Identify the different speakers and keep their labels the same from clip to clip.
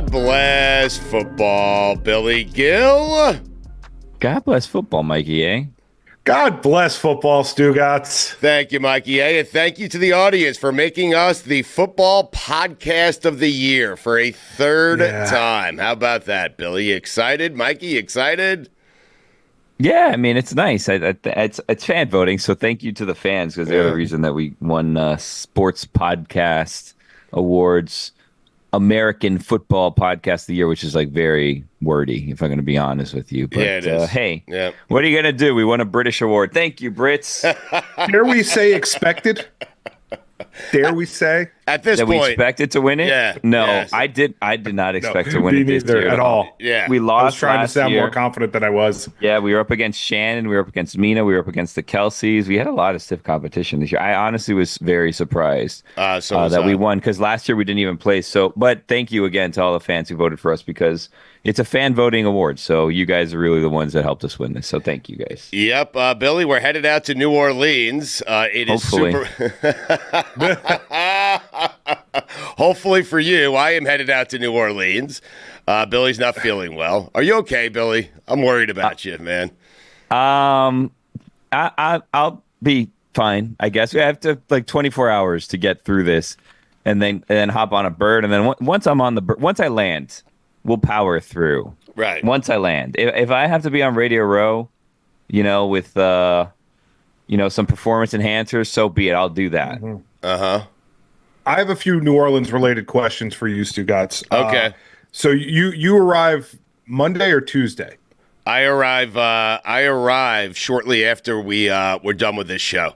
Speaker 1: God bless football, Billy Gill.
Speaker 2: God bless football, Mikey, eh?
Speaker 3: God bless football, Stugotz.
Speaker 1: Thank you, Mikey A. And thank you to the audience for making us the football podcast of the year for a third time. How about that, Billy? You excited? Mikey, you excited?
Speaker 2: Yeah, I mean, it's nice. It's fan voting, so thank you to the fans because they're the reason that we won Sports Podcast Awards American Football Podcast of the Year, which is like very wordy, if I'm going to be honest with you. But,
Speaker 1: yeah, it is.
Speaker 2: Hey, what are you going to do? We won a British award. Thank you, Brits.
Speaker 3: Dare we say expected? Dare we say
Speaker 1: at this
Speaker 2: that
Speaker 1: point
Speaker 2: we expected to win it?
Speaker 1: Yeah.
Speaker 2: No,
Speaker 1: yes.
Speaker 2: I did not expect to win it this year
Speaker 3: at all.
Speaker 1: Yeah,
Speaker 2: we lost.
Speaker 3: I was trying to sound
Speaker 2: year.
Speaker 3: more confident than I was.
Speaker 2: Yeah, we were up against Shannon. We were up against Mina. We were up against the Kelseys. We had a lot of stiff competition this year. I honestly was very surprised that we won because last year we didn't even play. So, but thank you again to all the fans who voted for us because it's a fan voting award. So you guys are really the ones that helped us win this. So thank you guys.
Speaker 1: Yep, Billy, we're headed out to New Orleans.
Speaker 2: Hopefully.
Speaker 1: Hopefully for you, I am headed out to New Orleans. Billy's not feeling well. Are you okay, Billy? I'm worried about you, man.
Speaker 2: I'll be fine. I guess we have to 24 hours to get through this, and then hop on a bird, and then once I'm on the bird, once I land, we'll power through.
Speaker 1: Right.
Speaker 2: Once I land, if I have to be on Radio Row, with some performance enhancers, so be it. I'll do that.
Speaker 3: Mm-hmm.
Speaker 1: Uh-huh.
Speaker 3: I have a few New Orleans related questions for you, Stugotz.
Speaker 1: Okay.
Speaker 3: So you arrive Monday or Tuesday?
Speaker 1: I arrive shortly after we're done with this show.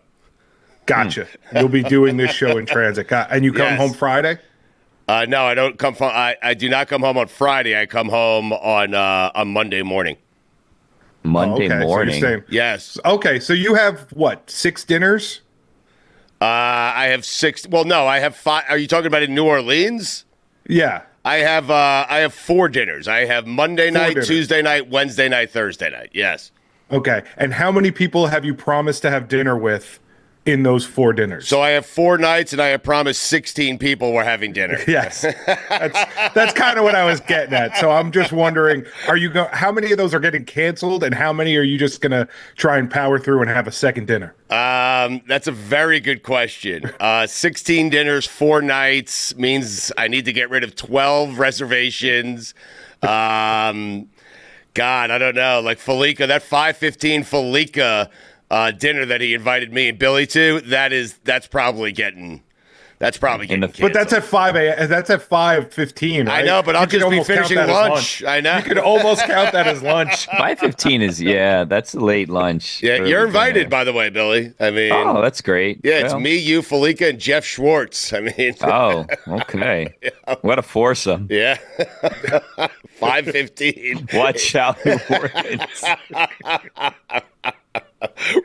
Speaker 3: Gotcha. You'll be doing this show in transit, and you come home Friday?
Speaker 1: No, I don't come. I do not come home on Friday. I come home on Monday morning.
Speaker 2: Monday morning.
Speaker 3: So
Speaker 1: yes.
Speaker 3: Okay, so you have what? 6 dinners?
Speaker 1: I have 6. Well, no, I have 5. Are you talking about in New Orleans?
Speaker 3: Yeah.
Speaker 1: I have 4 dinners. I have Monday night, Tuesday night, Wednesday night, Thursday night. Yes.
Speaker 3: Okay. And how many people have you promised to have dinner with in those 4 dinners?
Speaker 1: So I have 4 nights, and I have promised 16 people we're having dinner.
Speaker 3: Yes. That's kind of what I was getting at. So I'm just wondering, how many of those are getting canceled, and how many are you just going to try and power through and have a second dinner?
Speaker 1: That's a very good question. 16 dinners, 4 nights means I need to get rid of 12 reservations. God, I don't know. Like Felica, that 5:15 Felica dinner that he invited me and Billy to, that's probably getting canceled.
Speaker 3: But that's at 5 a.m. That's at 5:15. Right?
Speaker 1: I know, but I'll just be finishing lunch. I know.
Speaker 3: You could almost count that as lunch.
Speaker 2: 5:15 is that's late lunch.
Speaker 1: Yeah, you're invited, by the way, Billy. I mean,
Speaker 2: oh, that's great.
Speaker 1: Yeah, it's me, you, Felica, and Jeff Schwartz. I mean,
Speaker 2: oh, okay. Yeah. What a foursome.
Speaker 1: Yeah, 5:15.
Speaker 2: Watch out, New Orleans.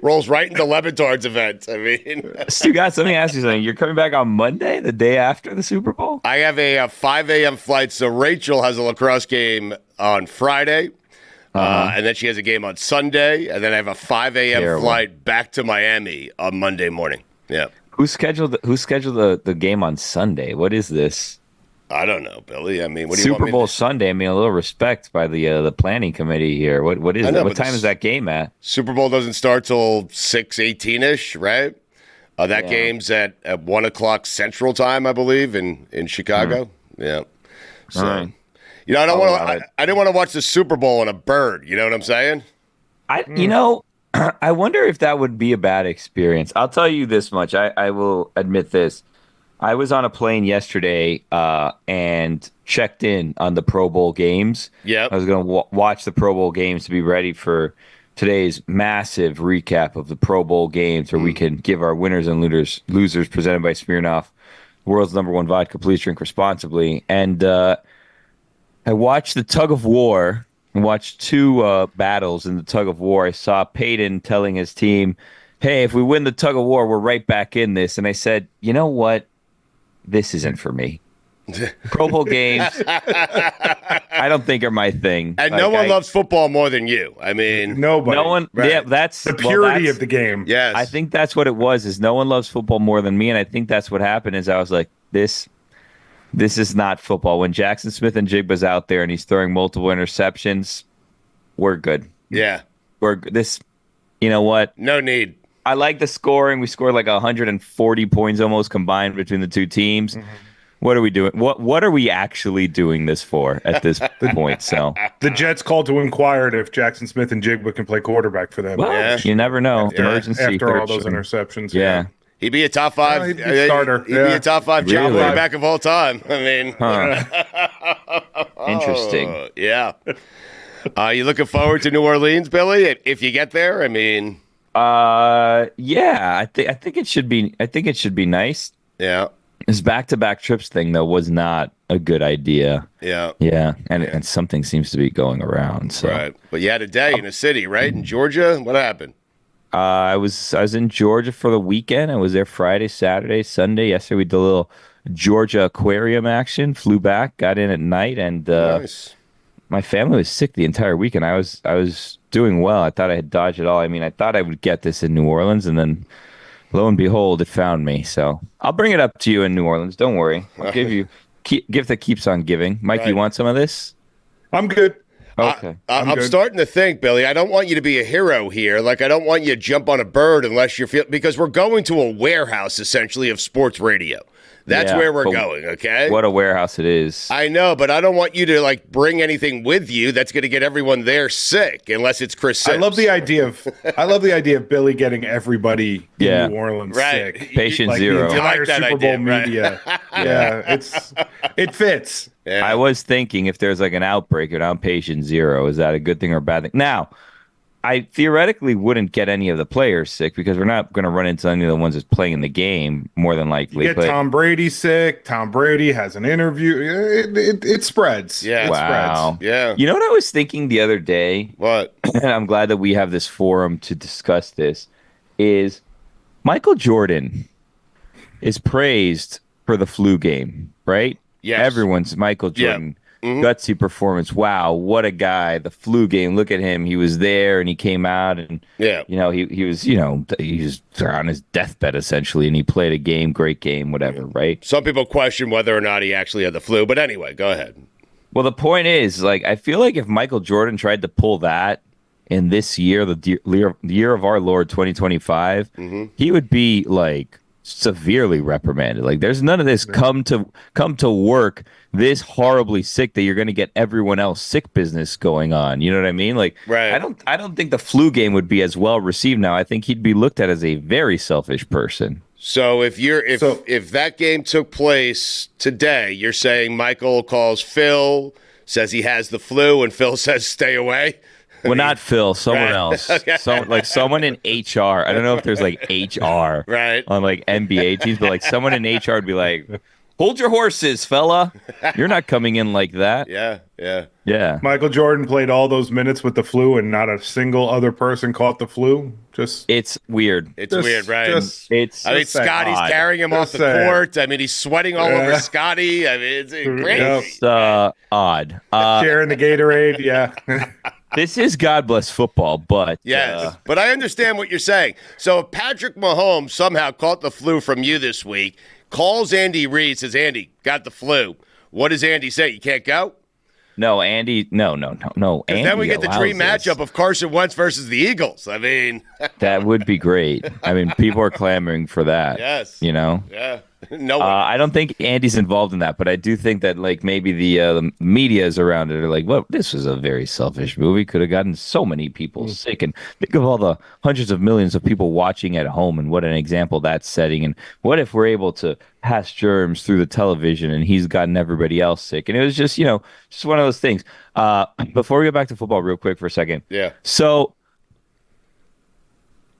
Speaker 1: Rolls right into LeBatard's event. I mean,
Speaker 2: Stugotz, let me ask you something. You're coming back on Monday, the day after the Super Bowl?
Speaker 1: I have a 5 a.m. flight. So Rachel has a lacrosse game on Friday, and then she has a game on Sunday, and then I have a 5 a.m. flight back to Miami on Monday morning. Yeah.
Speaker 2: Who scheduled the game on Sunday? What is this?
Speaker 1: I don't know, Billy. I mean, what do you want
Speaker 2: Super Bowl Sunday? I mean, a little respect by the planning committee here. What is it? What time is that game at?
Speaker 1: Super Bowl doesn't start till 6:18ish, right? That game's at 1 o'clock Central Time, I believe, in Chicago. Yeah. So, I didn't want to watch the Super Bowl on a bird. You know what I'm saying?
Speaker 2: I wonder if that would be a bad experience. I'll tell you this much. I will admit this. I was on a plane yesterday and checked in on the Pro Bowl games.
Speaker 1: Yeah,
Speaker 2: I was going to watch the Pro Bowl games to be ready for today's massive recap of the Pro Bowl games, where we can give our winners and losers presented by Smirnoff, world's #1 vodka. Please drink responsibly. And I watched the tug of war. I watched 2 battles in the tug of war. I saw Peyton telling his team, "Hey, if we win the tug of war, we're right back in this." And I said, "You know what? This isn't for me." Pro Bowl games, I don't think are my thing.
Speaker 1: And no one loves football more than you. I mean,
Speaker 3: nobody.
Speaker 2: No one. Right. Yeah, that's
Speaker 3: the purity of the game.
Speaker 1: Yes,
Speaker 2: I think that's what it was. Is no one loves football more than me, and I think that's what happened. Is I was like, this This is not football. When Jackson Smith and Jigba's out there and he's throwing multiple interceptions, we're good.
Speaker 1: Yeah.
Speaker 2: This, you know what?
Speaker 1: No need.
Speaker 2: I like the scoring. We scored like 140 points almost combined between the two teams. Mm-hmm. What are we doing? What are we actually doing this for at this point? So
Speaker 3: the Jets called to inquire if Jackson Smith and Jigba can play quarterback for them.
Speaker 2: Well, you never know. Emergency
Speaker 3: after all those interceptions.
Speaker 2: Yeah.
Speaker 1: He'd be a top 5
Speaker 3: he'd be starter.
Speaker 1: He'd be a top 5 job quarterback of all time. I mean,
Speaker 2: interesting.
Speaker 1: Yeah. You looking forward to New Orleans, Billy? If you get there, I mean,
Speaker 2: yeah. I think it should be. I think it should be nice.
Speaker 1: Yeah.
Speaker 2: This back-to-back trips thing though was not a good idea.
Speaker 1: Yeah.
Speaker 2: Yeah, and something seems to be going around. So.
Speaker 1: Right, but you had a day in a city, right? In Georgia, what happened?
Speaker 2: I was in Georgia for the weekend. I was there Friday, Saturday, Sunday. Yesterday we did a little Georgia aquarium action. Flew back, got in at night, and
Speaker 1: nice.
Speaker 2: My family was sick the entire weekend. I was doing well. I thought I had dodged it all. I mean, I thought I would get this in New Orleans, and then lo and behold, it found me. So I'll bring it up to you in New Orleans. Don't worry. I'll give you gift that keeps on giving. Mike, you want some of this?
Speaker 3: I'm good.
Speaker 2: Okay.
Speaker 1: I'm starting to think, Billy, I don't want you to be a hero here. Like, I don't want you to jump on a bird unless you're because we're going to a warehouse, essentially, of sports radio. That's where we're going, okay?
Speaker 2: What a warehouse it is.
Speaker 1: I know, but I don't want you to, like, bring anything with you that's going to get everyone there sick, unless it's Chris Sims.
Speaker 3: I love the idea of Billy getting everybody in New Orleans sick.
Speaker 2: Patient
Speaker 3: like
Speaker 2: zero.
Speaker 3: The entire
Speaker 1: that
Speaker 3: Super Bowl
Speaker 1: idea, right?
Speaker 3: media. It fits.
Speaker 1: Yeah.
Speaker 2: I was thinking if there's like an outbreak and I'm patient zero, is that a good thing or a bad thing? Now, I theoretically wouldn't get any of the players sick because we're not going to run into any of the ones that's playing in the game, more than likely.
Speaker 3: You get Tom Brady sick. Tom Brady has an interview. It spreads.
Speaker 1: Yeah.
Speaker 3: It
Speaker 2: wow.
Speaker 3: spreads.
Speaker 1: Yeah.
Speaker 2: You know what I was thinking the other day?
Speaker 1: What?
Speaker 2: And I'm glad that we have this forum to discuss this, is Michael Jordan is praised for the flu game, right?
Speaker 1: Yes.
Speaker 2: Everyone's Michael Jordan.
Speaker 1: Yeah. Mm-hmm.
Speaker 2: Gutsy performance. Wow, what a guy. The flu game. Look at him. He was there and he came out and he was on his deathbed essentially and he played a game, great game, whatever, right?
Speaker 1: Some people question whether or not he actually had the flu, but anyway, go ahead.
Speaker 2: Well, the point is, like, I feel like if Michael Jordan tried to pull that in this year, the year of our Lord 2025, he would be like severely reprimanded. Like, there's none of this come to work this horribly sick that you're going to get everyone else sick business going on. You know what I mean? Like,
Speaker 1: right.
Speaker 2: I don't think the flu game would be as well received now. I think he'd be looked at as a very selfish person.
Speaker 1: So if that game took place today, you're saying Michael calls Phil, says he has the flu, and Phil says stay away?
Speaker 2: Well, not Phil, someone else.
Speaker 1: Okay.
Speaker 2: Someone in HR. I don't know if there's like HR on like NBA teams, but like someone in HR would be like, hold your horses, fella. You're not coming in like that.
Speaker 1: Yeah.
Speaker 3: Michael Jordan played all those minutes with the flu and not a single other person caught the flu.
Speaker 2: It's weird.
Speaker 1: It's weird, right?
Speaker 2: I
Speaker 1: mean, Scotty's carrying him off the court. I mean, he's sweating all over Scotty. I mean, it's great.
Speaker 2: It's odd.
Speaker 3: Sharing the Gatorade, yeah.
Speaker 2: This is God bless football, but
Speaker 1: yes, but I understand what you're saying. So if Patrick Mahomes somehow caught the flu from you this week, calls Andy Reid, says, Andy, got the flu. What does Andy say? You can't go?
Speaker 2: No, Andy, no. Andy,
Speaker 1: then we get the dream matchup of Carson Wentz versus the Eagles. I mean,
Speaker 2: that would be great. I mean, people are clamoring for that.
Speaker 1: Yes.
Speaker 2: You know?
Speaker 1: Yeah. No one.
Speaker 2: I don't think Andy's involved in that, but I do think that like maybe the media is around it are like, well, this was a very selfish movie. Could have gotten so many people sick. And think of all the hundreds of millions of people watching at home and what an example that's setting. And what if we're able to pass germs through the television and he's gotten everybody else sick? And it was just, just one of those things. Before we go back to football real quick for a second.
Speaker 1: Yeah.
Speaker 2: So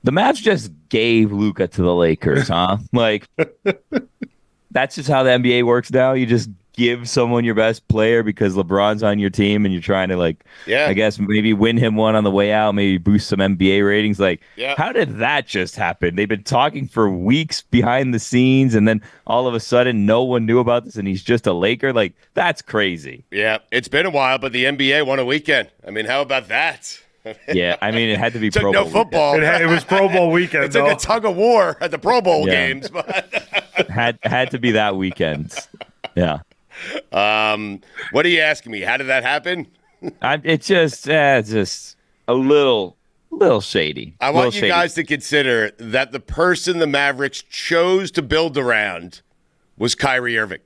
Speaker 2: the Mavs just gave Luka to the Lakers, huh? Like, that's just how the NBA works now. You just give someone your best player because LeBron's on your team and you're trying to, like, I guess maybe win him one on the way out, maybe boost some NBA ratings. Like, how did that just happen? They've been talking for weeks behind the scenes, and then all of a sudden no one knew about this, and he's just a Laker? Like, that's crazy.
Speaker 1: Yeah, it's been a while, but the NBA won a weekend. I mean, how about that?
Speaker 2: Yeah, I mean, it had to be Pro Bowl
Speaker 1: football.
Speaker 3: It was Pro Bowl weekend.
Speaker 1: It took a tug of war at the Pro Bowl games, but
Speaker 2: had to be that weekend. Yeah.
Speaker 1: What are you asking me? How did that happen?
Speaker 2: It's just a little shady.
Speaker 1: I want you guys to consider that the person the Mavericks chose to build around was Kyrie Irving.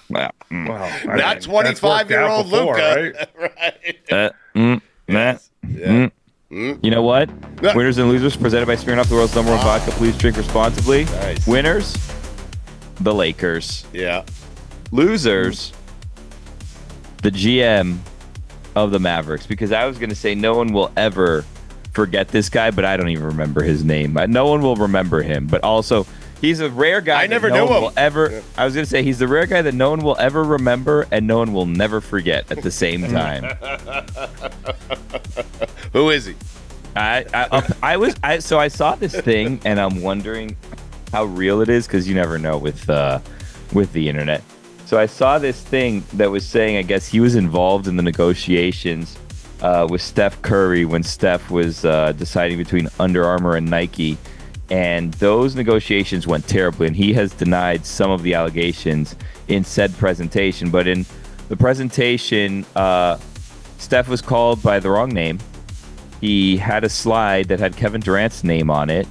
Speaker 3: Well,
Speaker 1: Not 25-year-old Luka. Right?
Speaker 2: You know what?
Speaker 1: Yeah.
Speaker 2: Winners and losers presented by Smirnoff, the world's number one vodka. Please drink responsibly.
Speaker 1: Nice.
Speaker 2: Winners, the Lakers.
Speaker 1: Yeah.
Speaker 2: Losers, the GM of the Mavericks. Because I was going to say no one will ever forget this guy, but I don't even remember his name. No one will remember him. But also, he's a rare guy.
Speaker 1: I never knew him.
Speaker 2: I was going to say he's the rare guy that no one will ever remember and no one will never forget at the same time.
Speaker 1: Who is he?
Speaker 2: So I saw this thing and I'm wondering how real it is because you never know with the internet. So I saw this thing that was saying I guess he was involved in the negotiations with Steph Curry when Steph was deciding between Under Armour and Nike. And those negotiations went terribly, and he has denied some of the allegations in said presentation. But in the presentation, Steph was called by the wrong name. He had a slide that had Kevin Durant's name on it,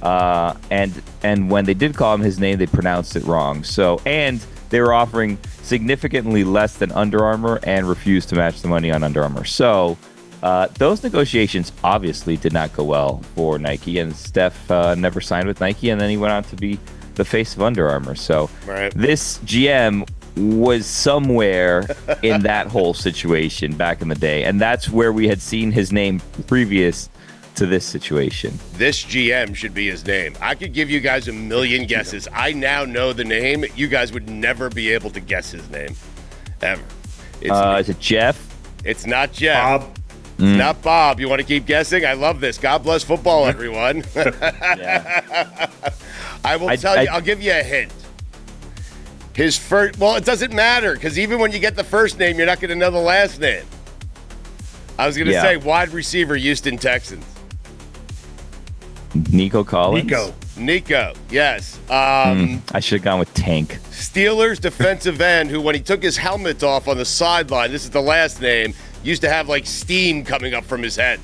Speaker 2: and when they did call him his name, they pronounced it wrong. And they were offering significantly less than Under Armour and refused to match the money on Under Armour. So those negotiations obviously did not go well for Nike, and Steph never signed with Nike, and then he went on to be the face of Under Armour. So This GM was somewhere in that whole situation back in the day, and that's where we had seen his name previous to this situation.
Speaker 1: This GM should be his name. I could give you guys a million guesses. I now know the name. You guys would never be able to guess his name, ever.
Speaker 2: Is it Jeff?
Speaker 1: It's not Jeff.
Speaker 3: Bob.
Speaker 1: It's not Bob. You want to keep guessing? I love this. God bless football, everyone. I will tell you. I'll give you a hint. His first. Well, it doesn't matter because even when you get the first name, you're not going to know the last name. I was going to say wide receiver, Houston Texans.
Speaker 2: Nico Collins.
Speaker 1: Nico. Yes.
Speaker 2: I should have gone with Tank.
Speaker 1: Steelers defensive end, who when he took his helmet off on the sideline, this is the last name, used to have like steam coming up from his head.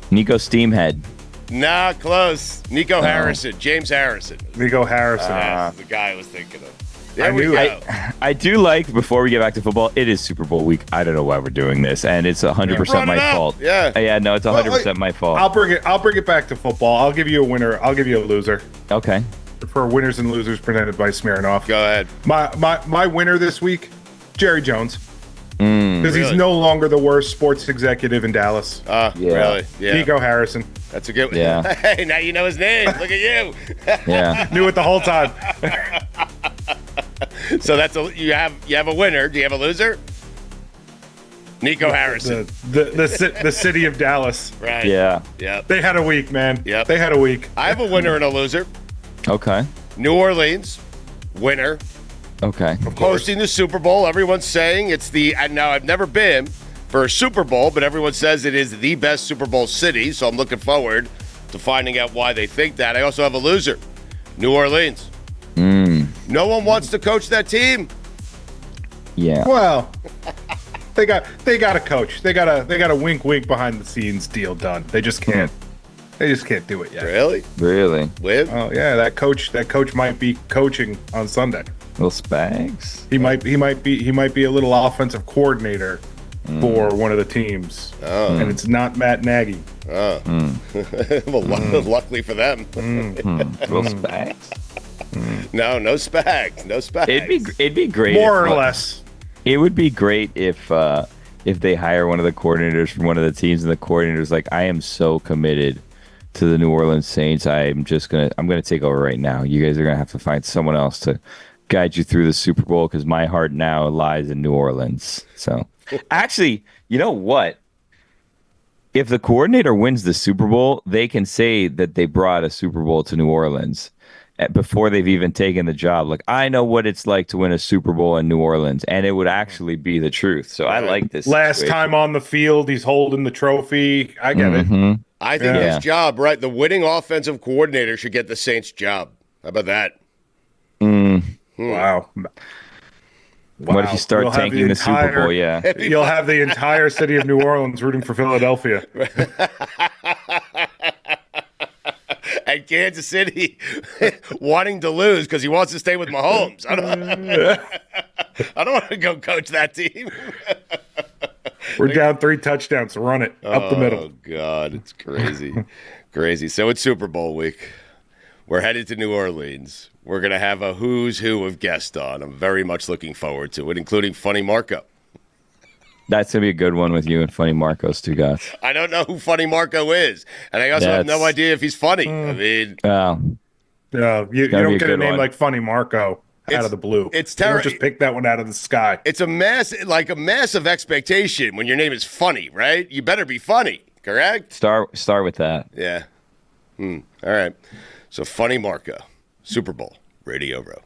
Speaker 2: Nico Steamhead.
Speaker 1: Nah, close. Nico Harrison. James Harrison.
Speaker 3: Nico Harrison.
Speaker 1: That's the guy I was thinking of. There we go.
Speaker 2: I do like, before we get back to football, it is Super Bowl week. I don't know why we're doing this, and it's 100% my fault.
Speaker 1: Yeah.
Speaker 2: No, it's 100% my fault.
Speaker 3: I'll bring it back to football. I'll give you a winner. I'll give you a loser.
Speaker 2: Okay.
Speaker 3: For winners and losers presented by Smirnoff.
Speaker 1: Go ahead.
Speaker 3: My winner this week, Jerry Jones. Because he's no longer the worst sports executive in Dallas.
Speaker 1: Really? Yeah.
Speaker 3: Nico Harrison.
Speaker 1: That's a good one.
Speaker 2: Yeah.
Speaker 1: Hey, now you know his name. Look at you.
Speaker 2: Yeah.
Speaker 3: Knew it the whole time.
Speaker 1: So you have a winner. Do you have a loser? Nico Harrison.
Speaker 3: The city of Dallas.
Speaker 1: Right.
Speaker 2: Yeah.
Speaker 1: Yep.
Speaker 3: They had a week, man.
Speaker 1: Yep.
Speaker 3: They had a week.
Speaker 1: I have a winner and a loser.
Speaker 2: Okay.
Speaker 1: New Orleans, winner.
Speaker 2: Okay.
Speaker 1: Hosting the Super Bowl. Everyone's saying it's now I've never been for a Super Bowl, but everyone says it is the best Super Bowl city, so I'm looking forward to finding out why they think that. I also have a loser. New Orleans. No one wants to coach that team.
Speaker 2: Yeah.
Speaker 3: Well, they got a coach. They got a wink behind the scenes deal done. They just can't. They just can't do it yet.
Speaker 1: Really? With?
Speaker 3: Oh yeah, that coach might be coaching on Sunday.
Speaker 2: Little Spags.
Speaker 3: He might be a little offensive coordinator for one of the teteams. And it's not Matt Nagy.
Speaker 1: Well, luckily for them.
Speaker 2: Little Spags.
Speaker 1: No Spags. No Spags.
Speaker 2: It'd be great.
Speaker 3: More or less.
Speaker 2: It would be great if they hire one of the coordinators from one of the teams and the coordinator's like, I am so committed to the New Orleans Saints. I'm gonna take over right now. You guys are gonna have to find someone else to guide you through the Super Bowl because my heart now lies in New Orleans. So actually, you know what? If the coordinator wins the Super Bowl, they can say that they brought a Super Bowl to New Orleans before they've even taken the job. Like, I know what it's like to win a Super Bowl in New Orleans, and it would actually be the truth. So I like this.
Speaker 3: Last
Speaker 2: situation.
Speaker 3: time on the field, he's holding the trophy. I get it.
Speaker 1: I think
Speaker 3: Yeah.
Speaker 1: his job, right? The winning offensive coordinator should get the Saints job. How about that?
Speaker 3: Wow.
Speaker 2: What if you start
Speaker 3: You'll have
Speaker 2: tanking the Super Bowl? Yeah.
Speaker 3: You'll have the entire city of New Orleans rooting for Philadelphia.
Speaker 1: And Kansas City wanting to lose because he wants to stay with Mahomes. I don't want to go coach that team.
Speaker 3: We're down 3 touchdowns. Run it up the middle.
Speaker 1: Oh, God. It's crazy. Crazy. So it's Super Bowl week. We're headed to New Orleans. We're going to have a who's who of guests on. I'm very much looking forward to it, including Funny Marco.
Speaker 2: That's going to be a good one with you and Funny Marco, Stugotz.
Speaker 1: I don't know who Funny Marco is, and I also have no idea if he's funny. I mean,
Speaker 3: you don't get a name
Speaker 2: one.
Speaker 3: like Funny Marco out of the blue.
Speaker 1: It's
Speaker 3: You don't
Speaker 1: terrible.
Speaker 3: just pick that one out of the sky.
Speaker 1: It's a massive expectation when your name is Funny, right? You better be funny, correct?
Speaker 2: Start with that.
Speaker 1: Yeah. All right. So Funny Marco, Super Bowl, Radio Row.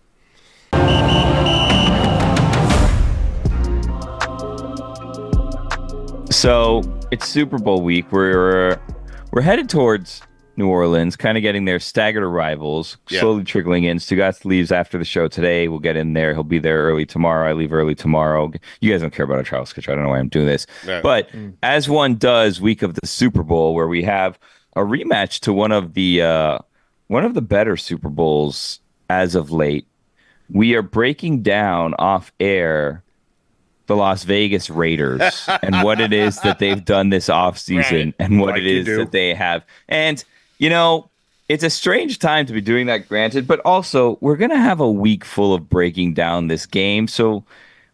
Speaker 2: So it's Super Bowl week. We're headed towards New Orleans, kind of getting there. Staggered arrivals, slowly trickling in. Stugotz leaves after the show today. We'll get in there. He'll be there early tomorrow. I leave early tomorrow. You guys don't care about our trials, because I don't know why I'm doing this.
Speaker 1: Right.
Speaker 2: But as one does, week of the Super Bowl, where we have a rematch to one of the better Super Bowls as of late. We are breaking down off air the Las Vegas Raiders and what it is that they've done this offseason
Speaker 1: Right.
Speaker 2: and what
Speaker 3: Like
Speaker 2: it
Speaker 3: you
Speaker 2: is
Speaker 3: do.
Speaker 2: that they have. And, you know, it's a strange time to be doing that, granted, but also we're going to have a week full of breaking down this game. So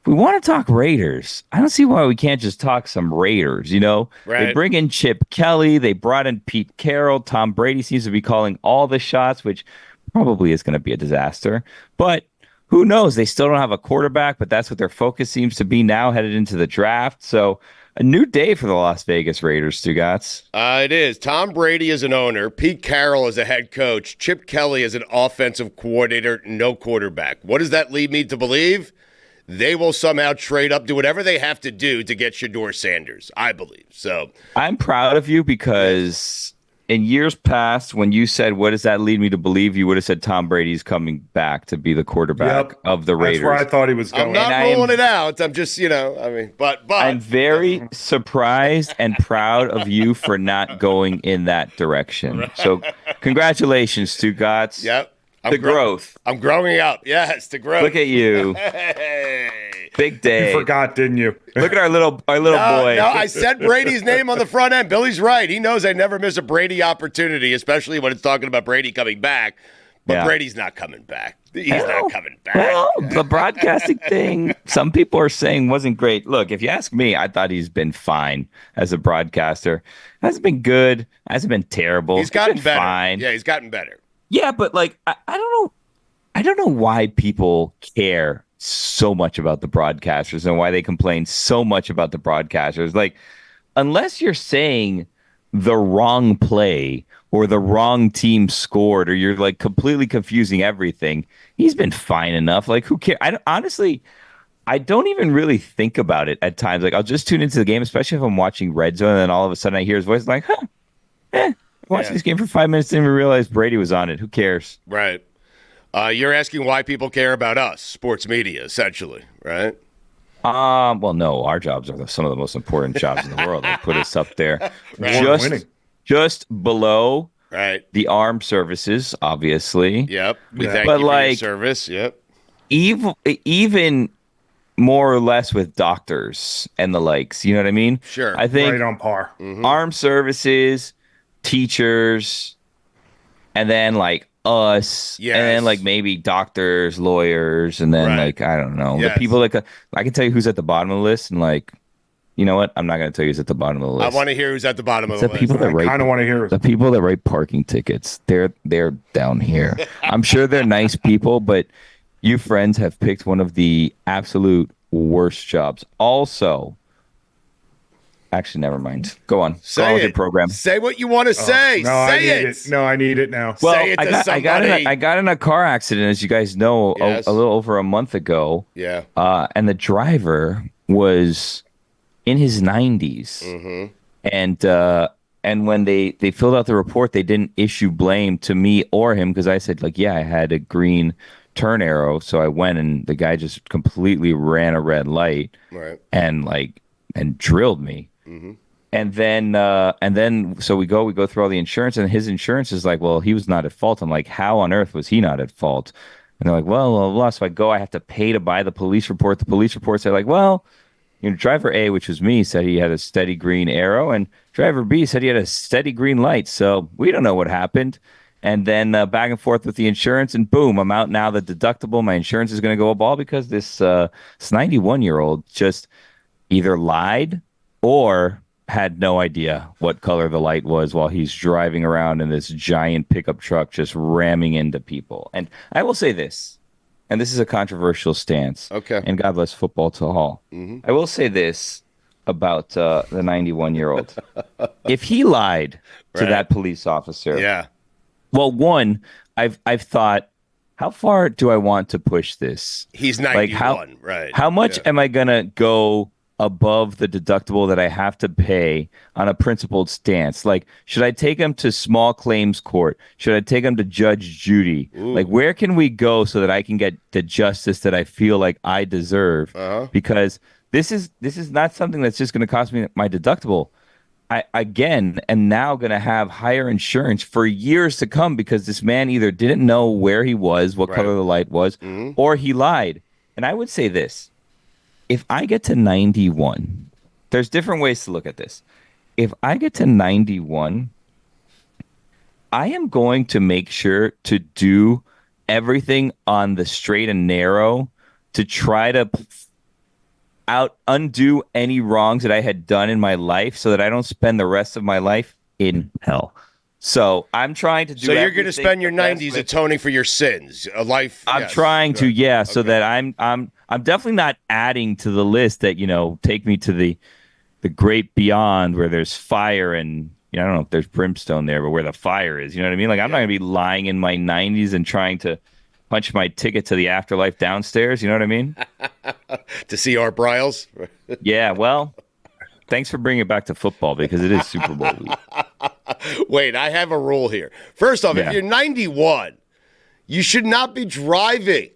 Speaker 2: if we want to talk Raiders, I don't see why we can't just talk some Raiders, you know?
Speaker 1: Right.
Speaker 2: They bring in Chip Kelly. They brought in Pete Carroll. Tom Brady seems to be calling all the shots, which probably is going to be a disaster. But who knows? They still don't have a quarterback, but that's what their focus seems to be now headed into the draft. So a new day for the Las Vegas Raiders, Stugotz.
Speaker 1: It is. Tom Brady is an owner. Pete Carroll is a head coach. Chip Kelly is an offensive coordinator, no quarterback. What does that lead me to believe? They will somehow trade up, do whatever they have to do to get Shedeur Sanders, I believe. So
Speaker 2: I'm proud of you because in years past, when you said, what does that lead me to believe? You would have said Tom Brady's coming back to be the quarterback of the Raiders.
Speaker 3: That's where I thought he was going.
Speaker 1: I'm not ruling it out. I'm just, but
Speaker 2: I'm very surprised and proud of you for not going in that direction. So congratulations, Stugotz.
Speaker 1: Yep.
Speaker 2: The growth.
Speaker 1: I'm growing up. Yes, the growth.
Speaker 2: Look at you.
Speaker 1: Hey.
Speaker 2: Big day.
Speaker 3: You forgot, didn't you?
Speaker 2: Look at our little boy.
Speaker 1: No, I said Brady's name on the front end. Billy's right. He knows I never miss a Brady opportunity, especially when it's talking about Brady coming back. But Brady's not coming back. He's not coming back.
Speaker 2: Well, the broadcasting thing, some people are saying wasn't great. Look, if you ask me, I thought he's been fine as a broadcaster. Hasn't been good. Hasn't been terrible.
Speaker 1: He's gotten better.
Speaker 2: Fine.
Speaker 1: Yeah, he's gotten better.
Speaker 2: Yeah, but like I don't know why people care so much about the broadcasters and why they complain so much about the broadcasters. Like, unless you're saying the wrong play or the wrong team scored or you're like completely confusing everything, he's been fine enough. Like, who cares? I don't even really think about it at times. Like, I'll just tune into the game, especially if I'm watching Red Zone, and then all of a sudden I hear his voice like, I watched this game for 5 minutes, didn't even realize Brady was on it. Who cares?
Speaker 1: Right. You're asking why people care about us, sports media, essentially, right?
Speaker 2: Well, no, our jobs are some of the most important jobs in the world. They put us up there
Speaker 3: Winning.
Speaker 2: just below
Speaker 1: Right.
Speaker 2: the armed services, obviously.
Speaker 1: Yep. We thank
Speaker 2: But
Speaker 1: you for your
Speaker 2: like-
Speaker 1: service. Yep.
Speaker 2: Even more or less with doctors and the likes. You know what I mean?
Speaker 1: Sure.
Speaker 2: I think
Speaker 3: Right on par.
Speaker 2: armed services, teachers, and then like us,
Speaker 1: Yes.
Speaker 2: and then like maybe doctors, lawyers, and then
Speaker 1: Right.
Speaker 2: like I don't know,
Speaker 1: Yes.
Speaker 2: the people that I can tell you who's at the bottom of the list, and like, you know what? I'm not going to tell you who's at the bottom of the
Speaker 1: I
Speaker 2: list.
Speaker 1: want to hear who's at the bottom of
Speaker 2: the
Speaker 1: the list.
Speaker 2: people that
Speaker 3: I
Speaker 2: write
Speaker 3: kind of want to hear
Speaker 2: the people that write parking tickets. They're down here. I'm sure they're nice people, but you friends have picked one of the absolute worst jobs. Also, actually, never mind. Go on. Go on
Speaker 1: Say
Speaker 2: with your
Speaker 1: it.
Speaker 2: program.
Speaker 1: Say what you want to say.
Speaker 3: No, I
Speaker 1: say
Speaker 3: need
Speaker 1: it.
Speaker 3: it. No, I need it now.
Speaker 2: Well,
Speaker 1: Say it to
Speaker 2: I
Speaker 1: somebody.
Speaker 2: got in a car accident, as you guys know,
Speaker 1: Yes.
Speaker 2: a little over a month ago.
Speaker 1: Yeah.
Speaker 2: And the driver was in his 90s,
Speaker 1: Mm-hmm.
Speaker 2: and And when they filled out the report, they didn't issue blame to me or him because I said, like, yeah, I had a green turn arrow. So I went and the guy just completely ran a red light and drilled me. Mm-hmm. And then so we go through all the insurance, and his insurance is like, well, he was not at fault. I'm like, how on earth was he not at fault? And they're like, well, blah, blah, blah. So I go, I have to pay to buy the police report. The police reports are like, well, driver A, which was me, said he had a steady green arrow, and driver B said he had a steady green light. So we don't know what happened. And then back and forth with the insurance, and boom, I'm out now. The deductible, my insurance is going to go up all because this 91-year-old just either lied or had no idea what color the light was while he's driving around in this giant pickup truck just ramming into people. And I will say this, and this is a controversial stance.
Speaker 1: Okay.
Speaker 2: And God bless football to all. Mm-hmm. I will say this about the 91-year-old. If he lied to that police officer.
Speaker 1: Yeah.
Speaker 2: Well, one, I've thought, how far do I want to push this?
Speaker 1: He's 91, right.
Speaker 2: How much am I going to go above the deductible that I have to pay on a principled stance? Like, should I take him to small claims court? Should I take him to Judge Judy? Ooh. Like, where can we go so that I can get the justice that I feel like I deserve? Because this is not something that's just going to cost me my deductible. I, again, am now going to have higher insurance for years to come because this man either didn't know where he was, what color the light was, or he lied. And I would say this. If I get to 91, there's different ways to look at this. If I get to 91, I am going to make sure to do everything on the straight and narrow to try to undo any wrongs that I had done in my life so that I don't spend the rest of my life in hell. So I'm trying to do.
Speaker 1: So you're going to spend your 90s atoning for your sins, a life.
Speaker 2: I'm trying to, so that I'm definitely not adding to the list that take me to the great beyond where there's fire and I don't know if there's brimstone there, but where the fire is, you know what I mean? Like I'm not going to be lying in my 90s and trying to punch my ticket to the afterlife downstairs. You know what I mean?
Speaker 1: To see Art Briles.
Speaker 2: Yeah, well. Thanks for bringing it back to football because it is Super Bowl week.
Speaker 1: Wait, I have a rule here. First off, if you're 91, you should not be driving.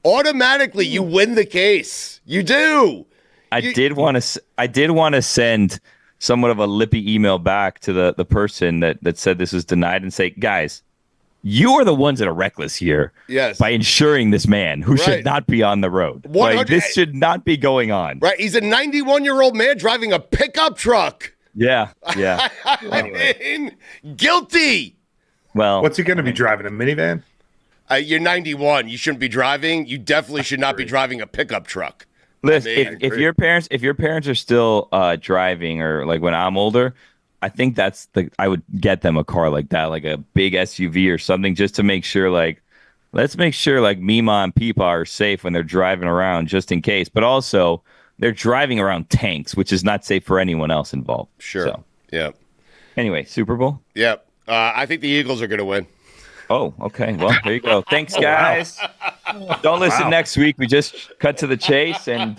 Speaker 1: Automatically, you win the case. You do.
Speaker 2: I did want to send somewhat of a lippy email back to the person that said this was denied and say, guys, you are the ones that are reckless here by insuring this man who should not be on the road. Like, this should not be going on.
Speaker 1: Right. He's a 91-year-old man driving a pickup truck.
Speaker 2: Yeah.
Speaker 1: I mean, guilty.
Speaker 2: Well,
Speaker 3: what's he going to be driving? A minivan?
Speaker 1: You're 91. You shouldn't be driving. You definitely should not be driving a pickup truck.
Speaker 2: Listen, if your parents are still driving, or like when I'm older, I think I would get them a car like that, like a big SUV or something, just to make sure, like, let's make sure like Mima and Peepa are safe when they're driving around, just in case. But also, they're driving around tanks, which is not safe for anyone else involved.
Speaker 1: Sure.
Speaker 2: So,
Speaker 1: yeah.
Speaker 2: Anyway, Super Bowl?
Speaker 1: Yep. I think the Eagles are going to win.
Speaker 2: Oh, okay. Well, there you go. Thanks, guys. Don't listen next week. We just cut to the chase and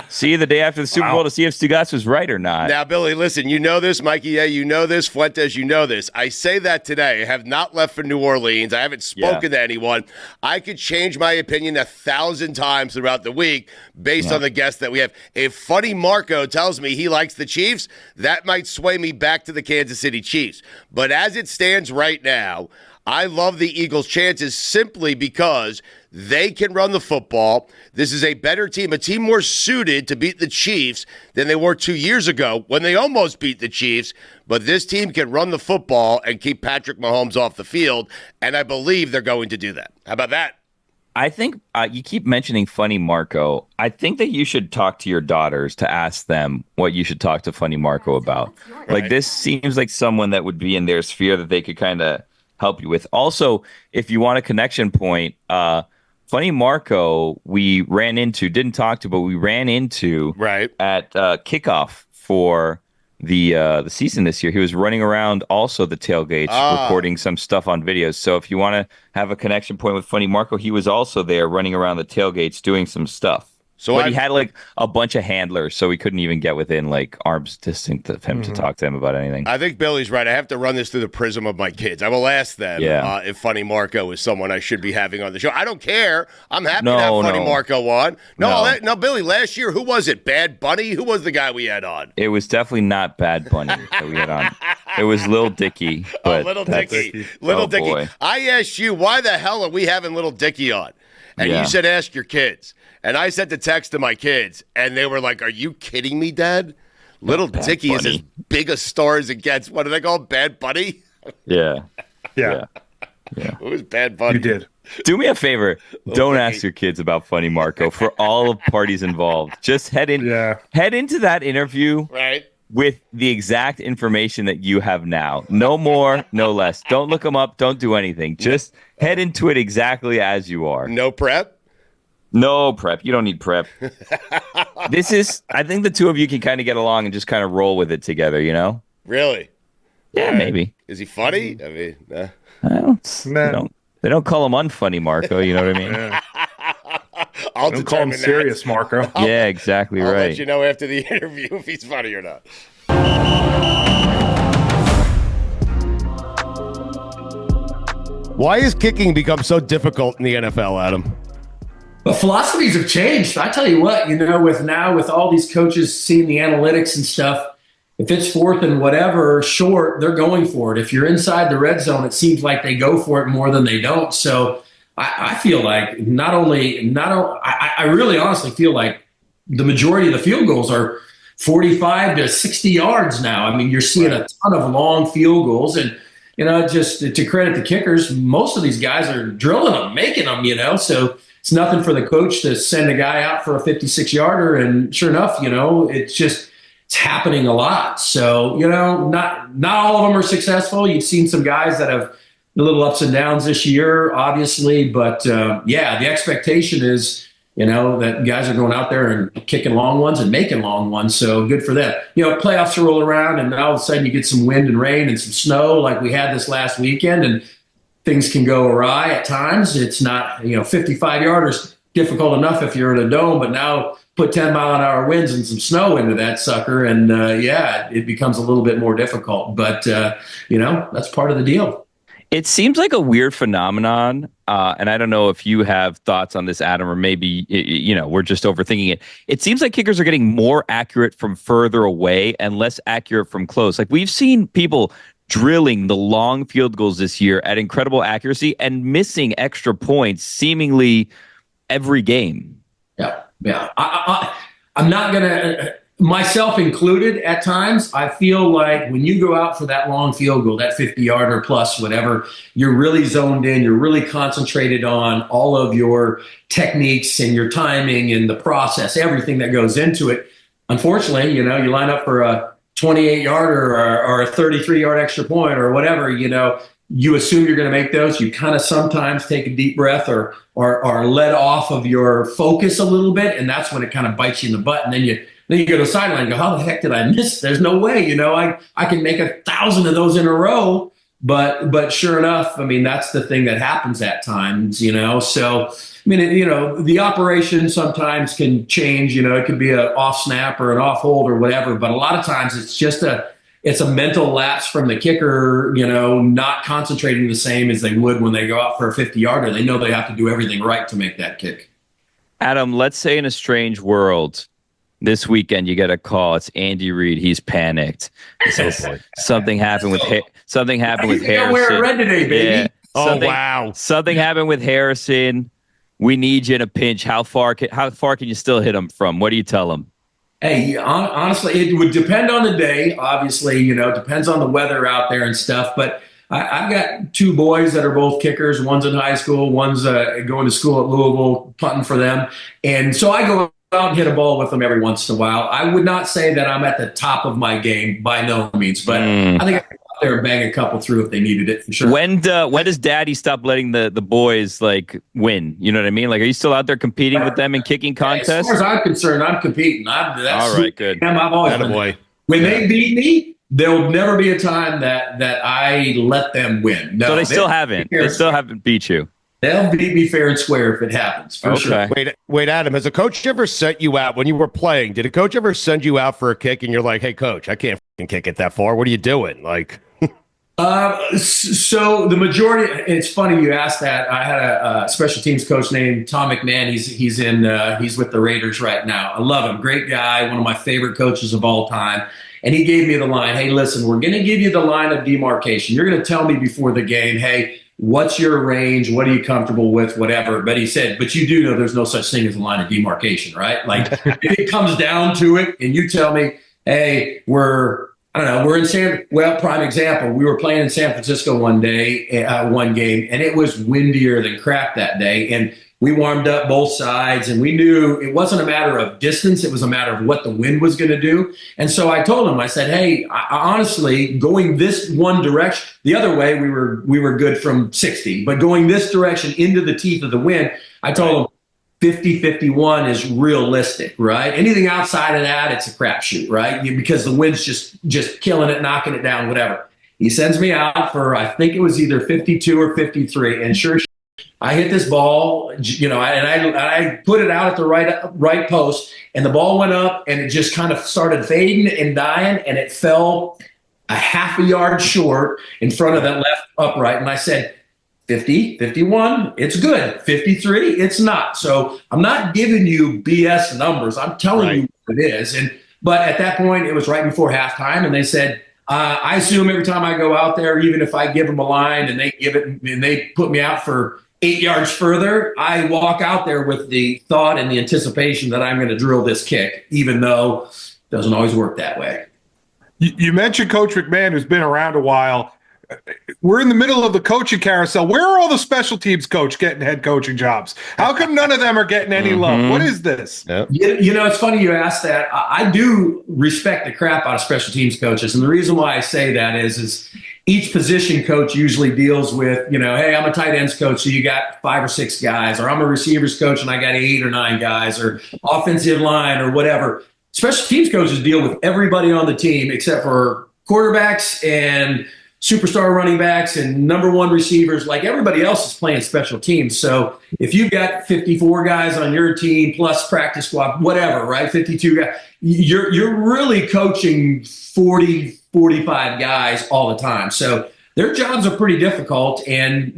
Speaker 2: see you the day after the Super Bowl to see if Stugotz was right or not.
Speaker 1: Now, Billy, listen, you know this. Mikey, you know this. Fuentes, you know this. I say that today. I have not left for New Orleans. I haven't spoken to anyone. I could change my opinion 1,000 times throughout the week based on the guests that we have. If Funny Marco tells me he likes the Chiefs, that might sway me back to the Kansas City Chiefs. But as it stands right now, I love the Eagles' chances simply because they can run the football. This is a better team, a team more suited to beat the Chiefs than they were 2 years ago when they almost beat the Chiefs. But this team can run the football and keep Patrick Mahomes off the field, and I believe they're going to do that. How about that?
Speaker 2: I think you keep mentioning Funny Marco. I think that you should talk to your daughters to ask them what you should talk to Funny Marco about. Right. Like, this seems like someone that would be in their sphere that they could kind of help you with. Also, if you want a connection point, Funny Marco, we didn't talk to, but we ran into at kickoff for the season this year. He was running around also the tailgates, recording some stuff on videos. So if you want to have a connection point with Funny Marco, he was also there running around the tailgates doing some stuff. But he had like a bunch of handlers, so we couldn't even get within like arm's distance of him to talk to him about anything.
Speaker 1: I think Billy's right. I have to run this through the prism of my kids. I will ask them if Funny Marco is someone I should be having on the show. I don't care. I'm happy to have Funny Marco on. No, Billy, last year, who was it? Bad Bunny? Who was the guy we had on?
Speaker 2: It was definitely not Bad Bunny that we had on. It was Lil Dicky.
Speaker 1: Little Dicky. Little Dicky.
Speaker 2: Boy.
Speaker 1: I asked you, why the hell are we having Little Dicky on? And you said, ask your kids. And I sent the text to my kids, and they were like, are you kidding me, Dad? Little Dicky is as big a star as it gets. What do they call him? Bad Bunny?
Speaker 3: Yeah.
Speaker 1: Who's Bad Bunny?
Speaker 3: You did.
Speaker 2: Do me a favor. Don't ask your kids about Funny Marco for all of parties involved. Just head into that interview with the exact information that you have now. No more, no less. Don't look them up. Don't do anything. Just head into it exactly as you are.
Speaker 1: No prep?
Speaker 2: No prep. You don't need prep. I think the two of you can kind of get along and just kind of roll with it together, you know?
Speaker 1: Really?
Speaker 2: Yeah, maybe.
Speaker 1: Is he funny? I mean,
Speaker 2: they don't call him unfunny Marco, you know what I mean?
Speaker 1: I'll
Speaker 3: don't call him serious Marco.
Speaker 2: Yeah, exactly
Speaker 1: I'll
Speaker 2: right.
Speaker 1: let you know after the interview if he's funny or not. Why has kicking become so difficult in the NFL, Adam?
Speaker 4: But philosophies have changed. I tell you what, with all these coaches seeing the analytics and stuff, if it's fourth and whatever short, they're going for it. If you're inside the red zone, it seems like they go for it more than they don't. So I feel like I really honestly feel like the majority of the field goals are 45 to 60 yards now. I mean, you're seeing a ton of long field goals, and just to credit the kickers, most of these guys are drilling them, making them. So it's nothing for the coach to send a guy out for a 56-yarder, and sure enough, it's happening a lot. So, not all of them are successful. You've seen some guys that have a little ups and downs this year, obviously. But, the expectation is, that guys are going out there and kicking long ones and making long ones. So good for them. Playoffs roll around, and all of a sudden you get some wind and rain and some snow like we had this last weekend, and things can go awry at times. It's not, 55-yarders difficult enough if you're in a dome, but now put 10-mile-an-hour winds and some snow into that sucker, and it becomes a little bit more difficult. But that's part of the deal.
Speaker 2: It seems like a weird phenomenon, and I don't know if you have thoughts on this, Adam, or maybe we're just overthinking it. It seems like kickers are getting more accurate from further away and less accurate from close. Like, we've seen people drilling the long field goals this year at incredible accuracy and missing extra points seemingly every game.
Speaker 4: Yeah. I'm not going to, myself included at times, I feel like when you go out for that long field goal, that 50-yarder plus whatever, you're really zoned in, you're really concentrated on all of your techniques and your timing and the process, everything that goes into it. Unfortunately, you line up for a 28-yarder or a 33-yard extra point or whatever, you assume you're going to make those. You kind of sometimes take a deep breath or let off of your focus a little bit, and that's when it kind of bites you in the butt. And then you go to the sideline and go, how the heck did I miss? There's no way, I can make 1,000 of those in a row. But sure enough, I mean, that's the thing that happens at times, So, I mean, the operation sometimes can change. It could be an off snap or an off hold or whatever. But a lot of times it's just it's a mental lapse from the kicker, not concentrating the same as they would when they go out for a 50-yarder. They know they have to do everything right to make that kick.
Speaker 2: Adam, let's say in a strange world, this weekend you get a call. It's Andy Reid. He's panicked. He says something happened with Harrison.
Speaker 4: Wear red today, baby.
Speaker 2: Yeah.
Speaker 1: Wow.
Speaker 2: Something happened with Harrison. We need you in a pinch. How far can you still hit him from? What do you tell him?
Speaker 4: Hey, honestly, it would depend on the day. Obviously, depends on the weather out there and stuff. But I've got two boys that are both kickers. One's in high school. One's going to school at Louisville, punting for them. And so I go out and hit a ball with them every once in a while. I would not say that I'm at the top of my game by no means, but I think I can go out there and bang a couple through if they needed it for sure.
Speaker 2: When does Daddy stop letting the boys win? You know what I mean? Like, are you still out there competing with them in kicking contests?
Speaker 4: As far as I'm concerned, I'm competing. That's
Speaker 2: all right, good.
Speaker 4: I've always been.
Speaker 1: Boy.
Speaker 4: When they beat me, there will never be a time that I let them win. No,
Speaker 2: so they still haven't. They still haven't beat you.
Speaker 4: They'll beat me fair and square if it happens, for sure.
Speaker 1: Wait, Adam, has a coach ever sent you out when you were playing? Did a coach ever send you out for a kick and you're like, hey, coach, I can't fucking kick it that far. What are you doing? Like,
Speaker 4: so the majority, it's funny you asked that. I had a special teams coach named Tom McMahon. He's with the Raiders right now. I love him. Great guy. One of my favorite coaches of all time. And he gave me the line, hey, listen, we're going to give you the line of demarcation. You're going to tell me before the game, hey, what's your range? What are you comfortable with? Whatever. But he said, but you do know there's no such thing as a line of demarcation, right? Like if it comes down to it and you tell me, hey, we're in prime example. We were playing in San Francisco one game, and it was windier than crap that day. And we warmed up both sides, and we knew it wasn't a matter of distance. It was a matter of what the wind was going to do. And so I told him, I said, hey, honestly, going this one direction, the other way, we were good from 60, but going this direction into the teeth of the wind, I told him 50-51 is realistic, right? Anything outside of that, it's a crapshoot, right? Because the wind's just killing it, knocking it down, whatever. He sends me out for, I think it was either 52 or 53, and sure, I hit this ball, and I put it out at the right post, and the ball went up, and it just kind of started fading and dying, and it fell a half a yard short in front of that left upright, and I said, 50, 51, it's good. 53, it's not. So I'm not giving you BS numbers. I'm telling you what it is. But at that point, it was right before halftime, and they said, I assume every time I go out there, even if I give them a line and they give it and they put me out for 8 yards further, I walk out there with the thought and the anticipation that I'm going to drill this kick, even though it doesn't always work that way.
Speaker 3: You mentioned Coach McMahon, who's been around a while. We're in the middle of the coaching carousel. Where are all the special teams coach getting head coaching jobs? How come none of them are getting any love? What is this?
Speaker 1: Yep.
Speaker 4: It's funny you asked that. I do respect the crap out of special teams coaches. And the reason why I say that is each position coach usually deals with, hey, I'm a tight ends coach, so you got 5 or 6 guys, or I'm a receivers coach and I got 8 or 9 guys, or offensive line or whatever. Special teams coaches deal with everybody on the team except for quarterbacks and superstar running backs and number one receivers. Like everybody else is playing special teams. So if you've got 54 guys on your team plus practice squad, whatever, right? 52 guys, you're really coaching 40, 45 guys all the time. So their jobs are pretty difficult. And,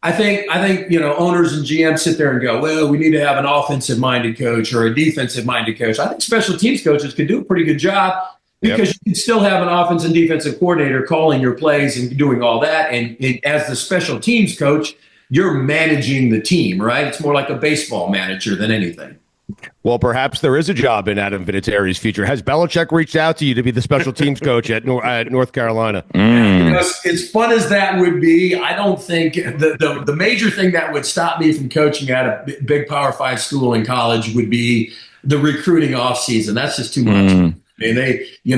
Speaker 4: I think owners and GMs sit there and go, well, we need to have an offensive minded coach or a defensive minded coach. I think special teams coaches could do a pretty good job. Because you can still have an offense and defensive coordinator calling your plays and doing all that. And as the special teams coach, you're managing the team, right? It's more like a baseball manager than anything.
Speaker 1: Well, perhaps there is a job in Adam Vinatieri's future. Has Belichick reached out to you to be the special teams coach at North Carolina?
Speaker 4: As fun as that would be, I don't think the major thing that would stop me from coaching at a big Power 5 school in college would be the recruiting offseason. That's just too much. I mean,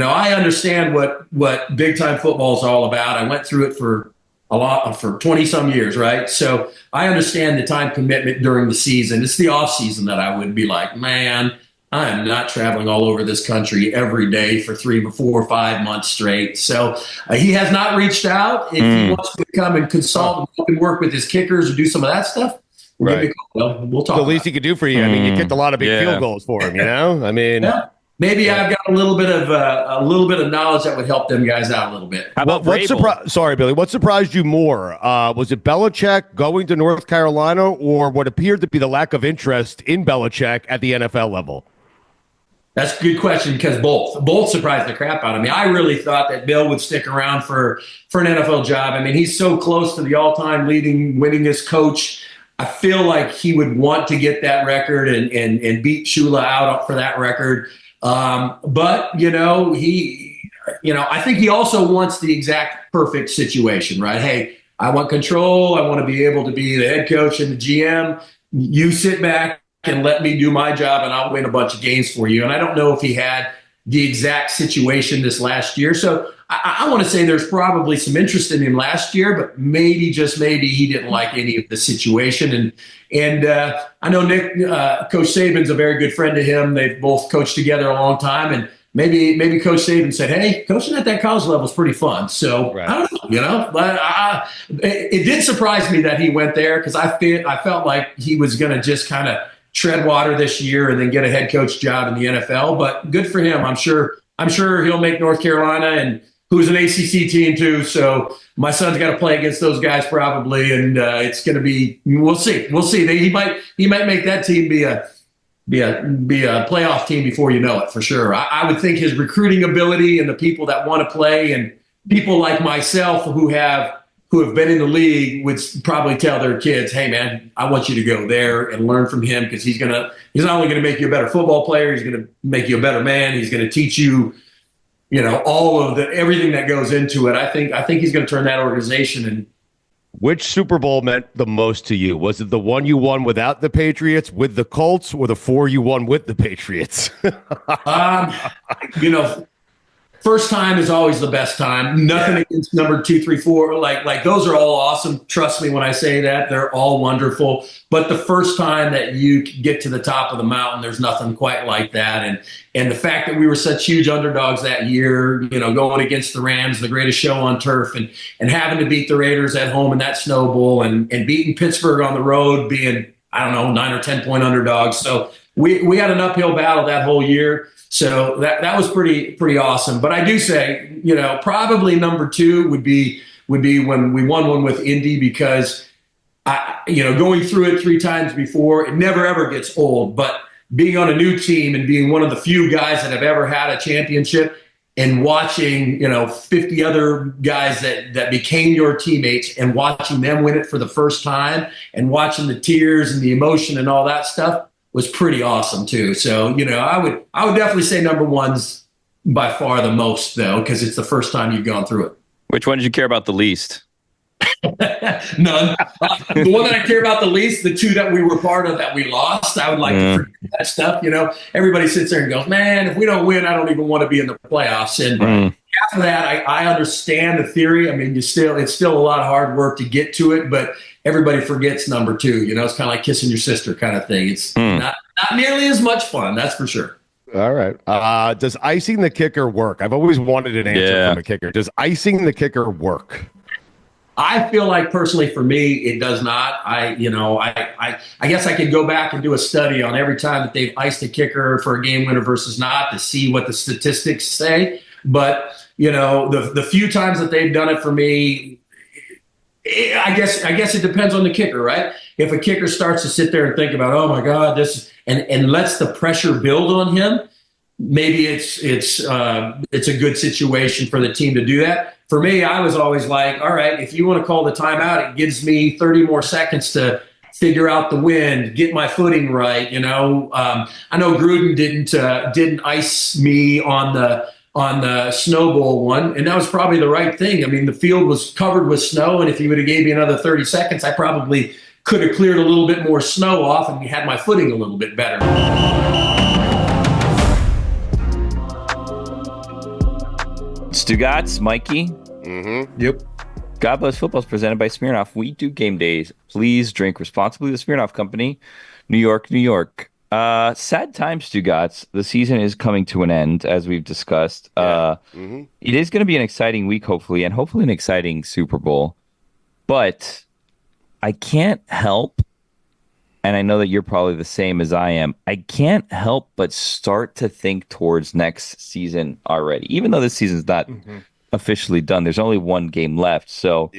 Speaker 4: I understand what big time football is all about. I went through it for 20 some years, right? So I understand the time commitment during the season. It's the off season that I would be like, man, I am not traveling all over this country every day for 3, 4, 5 months straight. So he has not reached out. If he wants to come and consult and work with his kickers or do some of that stuff,
Speaker 1: right?
Speaker 4: We'll talk.
Speaker 1: The least he could do for you. I mean, you kicked a lot of big field goals for him. I mean. Yeah.
Speaker 4: Maybe I've got a little bit of knowledge that would help them guys out a little bit.
Speaker 2: How about
Speaker 1: Sorry, Billy. What surprised you more? Was it Belichick going to North Carolina, or what appeared to be the lack of interest in Belichick at the NFL level?
Speaker 4: That's a good question because both surprised the crap out of me. I really thought that Bill would stick around for an NFL job. I mean, he's so close to the all-time winningest coach. I feel like he would want to get that record and beat Shula out for that record. But I think he also wants the exact perfect situation, right? Hey, I want control. I want to be able to be the head coach and the GM. You sit back and let me do my job and I'll win a bunch of games for you. And I don't know if he had the exact situation this last year. So I want to say there's probably some interest in him last year, but maybe, just maybe, he didn't like any of the situation. And I know Coach Saban's a very good friend to him. They've both coached together a long time. And maybe Coach Saban said, hey, coaching at that college level is pretty fun. So
Speaker 1: Right.
Speaker 4: I don't know, but it did surprise me that he went there because I felt like he was going to just kind of tread water this year and then get a head coach job in the NFL. But good for him. I'm sure he'll make North Carolina, and who's an ACC team too. So my son's got to play against those guys probably, and it's going to be. We'll see. He might make that team be a playoff team before you know it, for sure. I would think his recruiting ability and the people that want to play and people like myself who have been in the league would probably tell their kids, hey man, I want you to go there and learn from him, because he's not only going to make you a better football player, he's going to make you a better man. He's going to teach you, all of everything that goes into it. I think he's going to turn that organization. And
Speaker 1: Which Super Bowl meant the most to you? Was it the one you won without the Patriots with the Colts, or the 4 you won with the Patriots?
Speaker 4: First time is always the best time. Nothing against number 2, 3, 4. Like those are all awesome. Trust me when I say that. They're all wonderful. But the first time that you get to the top of the mountain, there's nothing quite like that. And the fact that we were such huge underdogs that year, going against the Rams, the greatest show on turf, and having to beat the Raiders at home in that Snow Bowl, and beating Pittsburgh on the road, being, 9 or 10 point underdogs. So we had an uphill battle that whole year. So that was pretty awesome. But I do say, probably number 2 would be when we won one with Indy, because going through it 3 times before, it never ever gets old. But being on a new team and being one of the few guys that have ever had a championship, and watching 50 other guys that became your teammates, and watching them win it for the first time, and watching the tears and the emotion and all that stuff was pretty awesome too. So, I would definitely say number 1's by far the most, though, because it's the first time you've gone through it.
Speaker 2: Which one did you care about the least?
Speaker 4: None. The one that I care about the least, the 2 that we were part of that we lost, I would like to forget that stuff. Everybody sits there and goes, man, if we don't win, I don't even want to be in the playoffs. And after that, I understand the theory. I mean, it's still a lot of hard work to get to it, but everybody forgets number 2. It's kind of like kissing your sister kind of thing. It's not nearly as much fun, that's for sure.
Speaker 1: All right. Does icing the kicker work? I've always wanted an answer from a kicker. Does icing the kicker work?
Speaker 4: I feel like personally for me, it does not. I guess I could go back and do a study on every time that they've iced a kicker for a game winner versus not, to see what the statistics say. But, the few times that they've done it for me, I guess it depends on the kicker, right? If a kicker starts to sit there and think about, oh my God, and lets the pressure build on him, maybe it's a good situation for the team to do that. For me, I was always like, all right, if you want to call the timeout, it gives me 30 more seconds to figure out the wind, get my footing right. I know Gruden didn't ice me on the Snow Bowl one, and that was probably the right thing. I mean, the field was covered with snow, and if he would have gave me another 30 seconds, I probably could have cleared a little bit more snow off and had my footing a little bit better.
Speaker 2: Stugotz, Mikey.
Speaker 1: Mm-hmm.
Speaker 3: Yep.
Speaker 2: God Bless Football is presented by Smirnoff. We do game days. Please drink responsibly. The Smirnoff Company, New York, New York. Sad times, Stugotz. The season is coming to an end, as we've discussed. It is going to be an exciting week, hopefully, and hopefully an exciting Super Bowl. But I can't help, and I know that you're probably the same as I am, I can't help but start to think towards next season already. Even though this season's not officially done, there's only one game left. So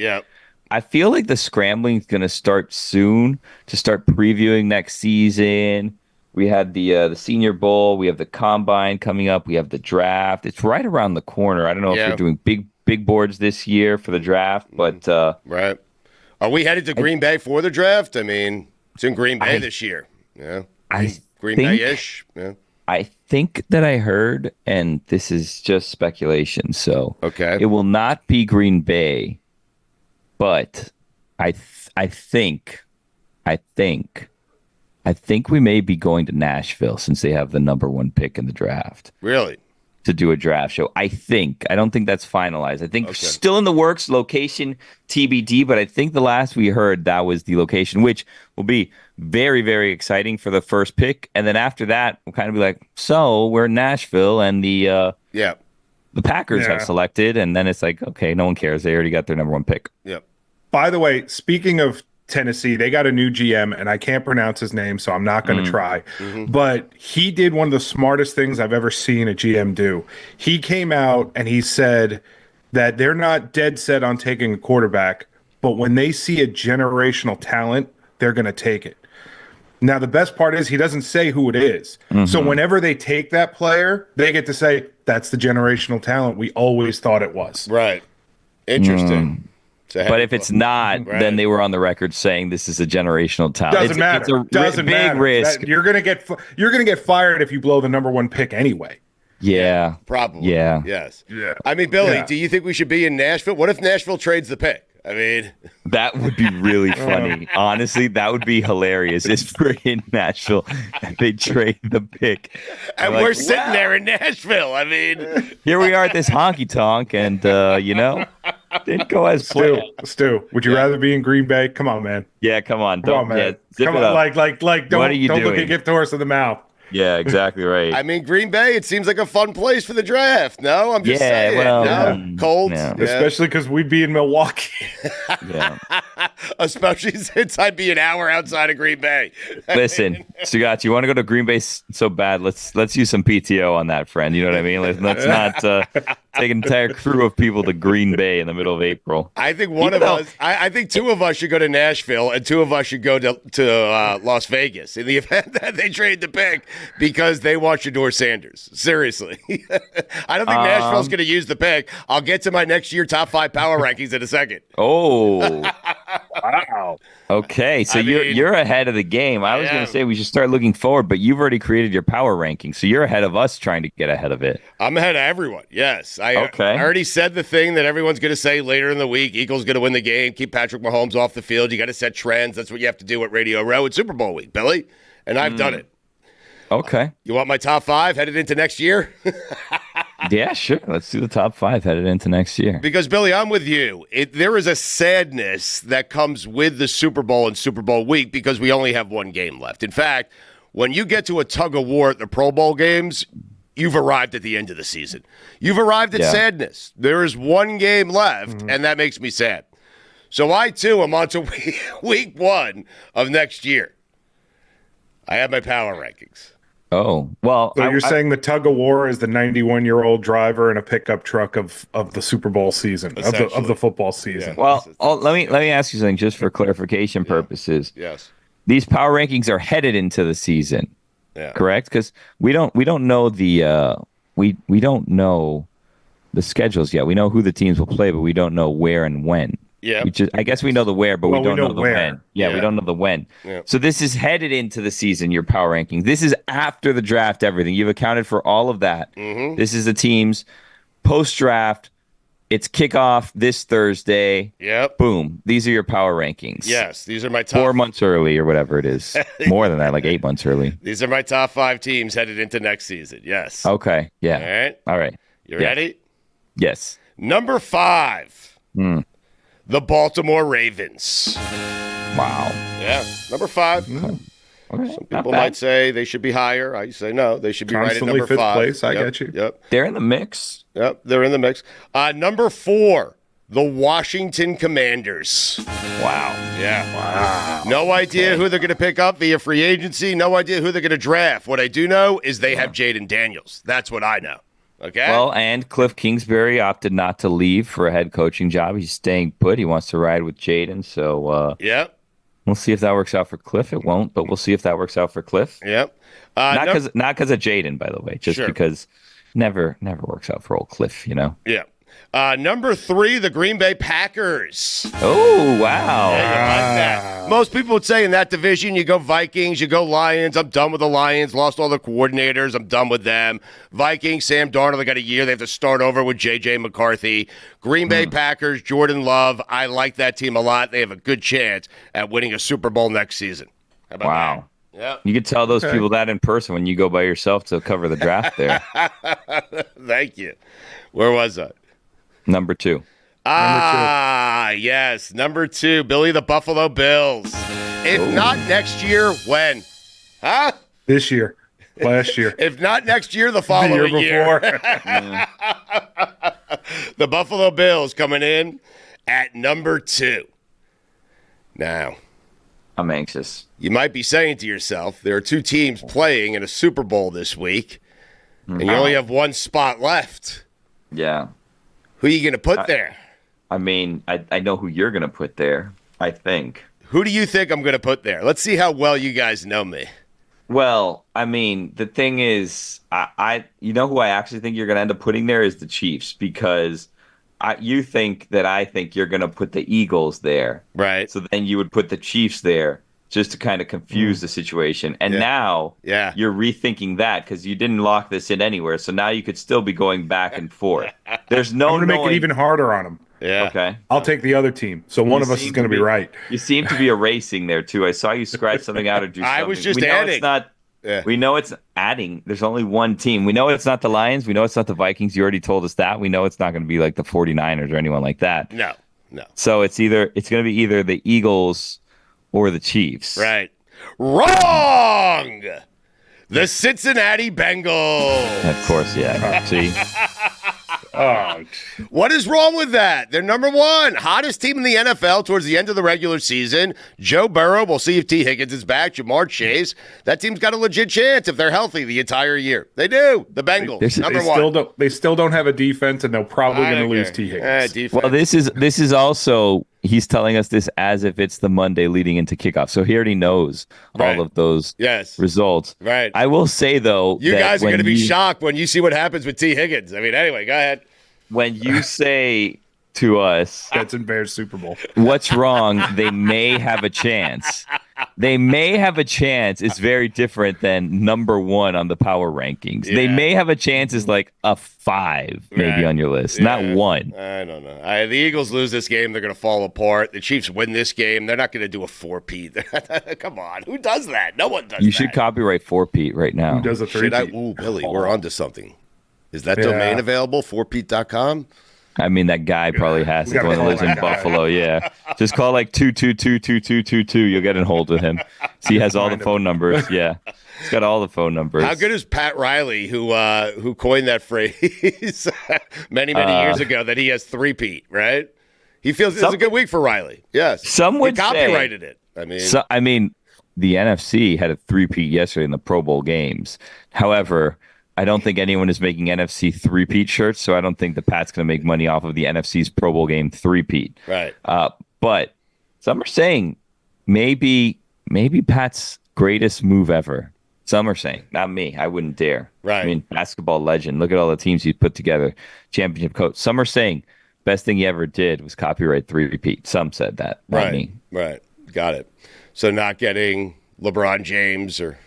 Speaker 2: I feel like the scrambling is going to start soon to start previewing next season. We had the Senior Bowl. We have the Combine coming up. We have the draft. It's right around the corner. I don't know if you're doing big boards this year for the draft, but
Speaker 1: right. Are we headed to Green Bay for the draft? I mean, it's in Green Bay this year. Yeah, Green Bay-ish. Yeah.
Speaker 2: I think that I heard, and this is just speculation, so it will not be Green Bay, but I think we may be going to Nashville since they have the number 1 pick in the draft.
Speaker 1: Really?
Speaker 2: to do a draft show. I don't think that's finalized. I think still in the works, location TBD, but I think the last we heard that was the location, which will be very, very exciting for the first pick. And then after that, we'll kind of be like, so we're in Nashville and the Packers have selected. And then it's like, okay, no one cares. They already got their number one pick.
Speaker 1: Yep.
Speaker 3: By the way, speaking of Tennessee, they got a new GM, and I can't pronounce his name, so I'm not going to try. But he did one of the smartest things I've ever seen a GM do. He came out and he said that they're not dead set on taking a quarterback, but when they see a generational talent, they're going to take it. Now, the best part is he doesn't say who it is. So whenever they take that player, they get to say, that's the generational talent we always thought it was.
Speaker 1: Right. Interesting.
Speaker 2: But if it's not, then they were on the record saying this is a generational talent.
Speaker 3: Doesn't matter.
Speaker 2: It's a
Speaker 3: Doesn't
Speaker 2: big
Speaker 3: matter.
Speaker 2: risk.
Speaker 3: You're gonna get fired if you blow the number one pick anyway.
Speaker 2: Yeah.
Speaker 1: Probably.
Speaker 2: Yeah.
Speaker 1: Yes.
Speaker 3: Yeah.
Speaker 1: I mean, Billy,
Speaker 3: Yeah.
Speaker 1: do you think we should be in Nashville? What if Nashville trades the pick? I mean,
Speaker 2: That would be really funny. Honestly, that would be hilarious. It's freaking Nashville. They trade the pick.
Speaker 1: and
Speaker 2: Like,
Speaker 1: we're sitting there in Nashville. I mean,
Speaker 2: Here we are at this honky tonk, and didn't go as planned.
Speaker 3: Stu, would you rather be in Green Bay? Come on, man.
Speaker 2: Yeah, come on,
Speaker 3: Come on, man.
Speaker 2: zip
Speaker 3: Come
Speaker 2: it
Speaker 3: on,
Speaker 2: up.
Speaker 3: like, don't
Speaker 2: What are you
Speaker 3: look a
Speaker 2: doing?
Speaker 3: gift horse in the mouth.
Speaker 2: Yeah, exactly right.
Speaker 1: I mean, Green Bay, it seems like a fun place for the draft. No, I'm just saying.
Speaker 2: well,
Speaker 1: no? Cold.
Speaker 2: yeah.
Speaker 1: Yeah.
Speaker 3: Especially because we'd be in Milwaukee.
Speaker 2: Yeah.
Speaker 1: Especially since I'd be an hour outside of Green Bay.
Speaker 2: Listen, Stugotz, you want to go to Green Bay so bad? Let's use some PTO on that, friend. You know what I mean? Let's not take an entire crew of people to Green Bay in the middle of April.
Speaker 1: I think I think two of us should go to Nashville and two of us should go to Las Vegas in the event that they trade the pick because they want Shedeur Sanders. Seriously. I don't think Nashville's going to use the pick. I'll get to my next year top 5 power rankings in a second.
Speaker 2: Oh,
Speaker 3: Wow.
Speaker 2: okay. So
Speaker 1: I mean,
Speaker 2: you're ahead of the game. I was going to say we should start looking forward, but you've already created your power ranking, so you're ahead of us trying to get ahead of it.
Speaker 1: I'm ahead of everyone. Yes. I
Speaker 2: Okay.
Speaker 1: already said the thing that everyone's going to say later in the week. Eagles going to win the game. Keep Patrick Mahomes off the field. You got to set trends. That's what you have to do at Radio Row at Super Bowl week, Billy. And I've done it.
Speaker 2: Okay.
Speaker 1: You want my top 5 headed into next year?
Speaker 2: Yeah, sure. Let's do the top 5 headed into next year.
Speaker 1: Because, Billy, I'm with you. There is a sadness that comes with the Super Bowl and Super Bowl week because we only have one game left. In fact, when you get to a tug of war at the Pro Bowl games, you've arrived at the end of the season. You've arrived at sadness. There is one game left, and that makes me sad. So I, too, am on to week 1 of next year. I have my power rankings.
Speaker 2: Oh, well.
Speaker 3: So you're saying the tug of war is the 91-year-old driver in a pickup truck of the Super Bowl season, of the football season.
Speaker 1: Yeah.
Speaker 2: Well, let me ask you something just for clarification purposes.
Speaker 1: Yes.
Speaker 2: These power rankings are headed into the season, correct? Because we don't know we don't know the schedules yet. We know who the teams will play, but we don't know where and when.
Speaker 1: Yeah.
Speaker 2: I guess we know the where, but we don't know the
Speaker 3: where.
Speaker 2: when. Yeah, we don't know the when.
Speaker 1: Yeah.
Speaker 2: So this is headed into the season, your power rankings. This is after the draft, everything. You've accounted for all of that.
Speaker 1: Mm-hmm.
Speaker 2: This is the teams post-draft. It's kickoff this Thursday.
Speaker 1: Yep.
Speaker 2: Boom. These are your power rankings.
Speaker 1: Yes, these are my top
Speaker 2: 4 months early or whatever it is. More than that, like 8 months early.
Speaker 1: These are my top 5 teams headed into next season. Yes.
Speaker 2: Okay. Yeah.
Speaker 1: All right.
Speaker 2: All right.
Speaker 1: You ready?
Speaker 2: Yes.
Speaker 1: Number 5. The Baltimore Ravens.
Speaker 2: Wow.
Speaker 1: Yeah. Number 5.
Speaker 2: Okay.
Speaker 1: Some people might say they should be higher. I say no. They should be
Speaker 3: Constantly
Speaker 1: right at number
Speaker 3: 5th
Speaker 1: 5.
Speaker 3: place. I
Speaker 1: Yep,
Speaker 3: get you.
Speaker 1: Yep.
Speaker 2: They're in the mix.
Speaker 1: Yep. They're in the mix. Number 4. The Washington Commanders.
Speaker 2: Wow.
Speaker 1: Yeah. Wow. No idea who they're going to pick up via free agency. No idea who they're going to draft. What I do know is they have Jaden Daniels. That's what I know. Okay.
Speaker 2: Well, and Cliff Kingsbury opted not to leave for a head coaching job. He's staying put. He wants to ride with Jaden. So
Speaker 1: Yep.
Speaker 2: we'll see if that works out for Cliff. It won't, but we'll see if that works out for Cliff.
Speaker 1: Yep.
Speaker 2: Not because of Jaden, by the way, just because never works out for old Cliff, you know?
Speaker 1: Yeah. Number 3, the Green Bay Packers.
Speaker 2: Oh, wow.
Speaker 1: Yeah, you like that. Most people would say in that division, you go Vikings, you go Lions. I'm done with the Lions. Lost all the coordinators. I'm done with them. Vikings, Sam Darnold, they got a year. They have to start over with J.J. McCarthy. Green Bay Packers, Jordan Love. I like that team a lot. They have a good chance at winning a Super Bowl next season. How about
Speaker 2: Wow.
Speaker 1: Yep.
Speaker 2: You could tell those people that in person when you go by yourself to cover the draft there.
Speaker 1: Thank you. Where was I?
Speaker 2: Number 2.
Speaker 1: Yes. Number 2, Billy the Buffalo Bills. If not next year, when? Huh?
Speaker 3: This year. Last year.
Speaker 1: If not next year, the following
Speaker 3: the year before.
Speaker 1: The Buffalo Bills coming in at number 2. Now,
Speaker 2: I'm anxious.
Speaker 1: you might be saying to yourself, there are 2 teams playing in a Super Bowl this week, and you only have 1 spot left.
Speaker 2: Yeah.
Speaker 1: Who are you going to put there?
Speaker 2: I mean, I know who you're going to put there, I think.
Speaker 1: Who do you think I'm going to put there? Let's see how well you guys know me.
Speaker 2: Well, I mean, the thing is, you know who I actually think you're going to end up putting there is the Chiefs, because you think that I think you're going to put the Eagles there.
Speaker 1: Right.
Speaker 2: So then you would put the Chiefs there just to kind of confuse the situation. And now you're rethinking that because you didn't lock this in anywhere. So now you could still be going back and forth. There's no
Speaker 3: I'm going to make it even harder on them.
Speaker 1: Yeah.
Speaker 2: Okay.
Speaker 3: I'll take the other team. So one of us is going to be right.
Speaker 2: You seem to be erasing there, too. I saw you scratch something out or do something.
Speaker 1: I was just
Speaker 2: we know
Speaker 1: adding.
Speaker 2: It's not, We know it's adding. There's only one team. We know it's not the Lions. We know it's not the Vikings. You already told us that. We know it's not going to be like the 49ers or anyone like that.
Speaker 1: No.
Speaker 2: So it's going to be either the Eagles or the Chiefs.
Speaker 1: Right. Wrong! The Cincinnati Bengals.
Speaker 2: Of course, yeah. See?
Speaker 3: Oh,
Speaker 1: What is wrong with that? They're number 1, hottest team in the NFL towards the end of the regular season. Joe Burrow, we'll see if T. Higgins is back. Jamar Chase. That team's got a legit chance if they're healthy the entire year. They do. The Bengals, number 1.
Speaker 3: They still don't have a defense, and they're probably going to lose T. Higgins.
Speaker 1: Well,
Speaker 2: this is also, he's telling us this as if it's the Monday leading into kickoff. So he already knows all of those results.
Speaker 1: Right.
Speaker 2: I will say, though,
Speaker 1: you guys are going to be shocked when you see what happens with T. Higgins. I mean, anyway, go ahead.
Speaker 2: When you say to us,
Speaker 3: Jets and Bears Super Bowl.
Speaker 2: What's wrong? They may have a chance. They may have a chance is very different than number 1 on the power rankings. They may have a chance is like a 5 maybe on your list, not 1.
Speaker 1: I don't know. The Eagles lose this game, they're going to fall apart. The Chiefs win this game, they're not going to do a 4-peat. Come on. Who does that? No one does that.
Speaker 2: You should copyright 4-peat right now.
Speaker 3: Who does a 3-peat?
Speaker 1: Ooh, Billy, we're onto something. Is that domain available? 4peat.com?
Speaker 2: I mean, that guy probably has it. The one that lives in Buffalo. Yeah. Just call like 2222222. You'll get in hold with him. So he has all the phone numbers. Yeah. He's got all the phone numbers.
Speaker 1: How good is Pat Riley, who coined that phrase many years ago, that he has 3peat, right? He feels it's a good week for Riley. Yes.
Speaker 2: Some would
Speaker 1: he copyrighted it.
Speaker 2: I mean, the NFC had a 3peat yesterday in the Pro Bowl games. However, I don't think anyone is making NFC 3-peat shirts, so I don't think the Pat's going to make money off of the NFC's Pro Bowl game 3-peat.
Speaker 1: Right.
Speaker 2: But some are saying maybe Pat's greatest move ever. Some are saying, not me. I wouldn't dare.
Speaker 1: Right.
Speaker 2: I mean, basketball legend. Look at all the teams he's put together. Championship coach. Some are saying best thing he ever did was copyright 3-peat. Some said that. Not me.
Speaker 1: Right. Got it. So not getting LeBron James or...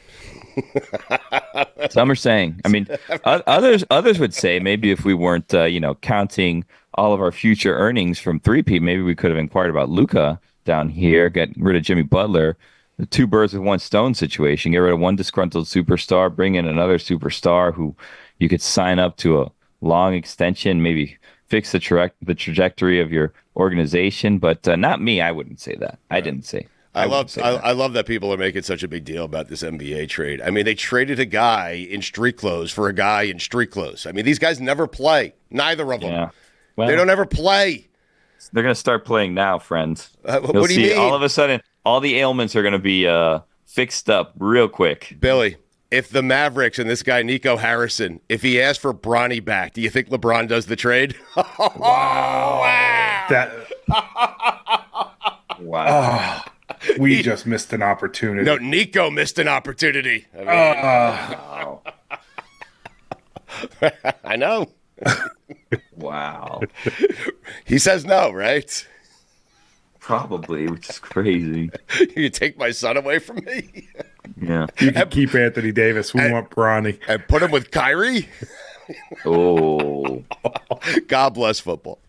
Speaker 2: Some are saying. I mean, others would say maybe if we weren't, counting all of our future earnings from 3P, maybe we could have inquired about Luka down here, get rid of Jimmy Butler, the 2 birds with 1 stone situation. Get rid of one disgruntled superstar, bring in another superstar who you could sign up to a long extension, maybe fix the trajectory of your organization. But not me. I wouldn't say that. I didn't say.
Speaker 1: I love that people are making such a big deal about this NBA trade. I mean, they traded a guy in street clothes for a guy in street clothes. I mean, these guys never play. Neither of them.
Speaker 2: Yeah. Well,
Speaker 1: they don't ever play.
Speaker 2: They're going to start playing now, friends.
Speaker 1: What do you mean?
Speaker 2: All of a sudden, all the ailments are going to be fixed up real quick.
Speaker 1: Billy, if the Mavericks and this guy, Nico Harrison, if he asked for Bronny back, do you think LeBron does the trade?
Speaker 3: Wow.
Speaker 2: Wow.
Speaker 3: We just missed an opportunity.
Speaker 1: No, Nico missed an opportunity. I know.
Speaker 2: Wow.
Speaker 1: He says no, right?
Speaker 2: Probably, which is crazy.
Speaker 1: You take my son away from me?
Speaker 2: Yeah.
Speaker 3: You can keep Anthony Davis. We want Bronny.
Speaker 1: And put him with Kyrie?
Speaker 2: Oh.
Speaker 1: God bless football.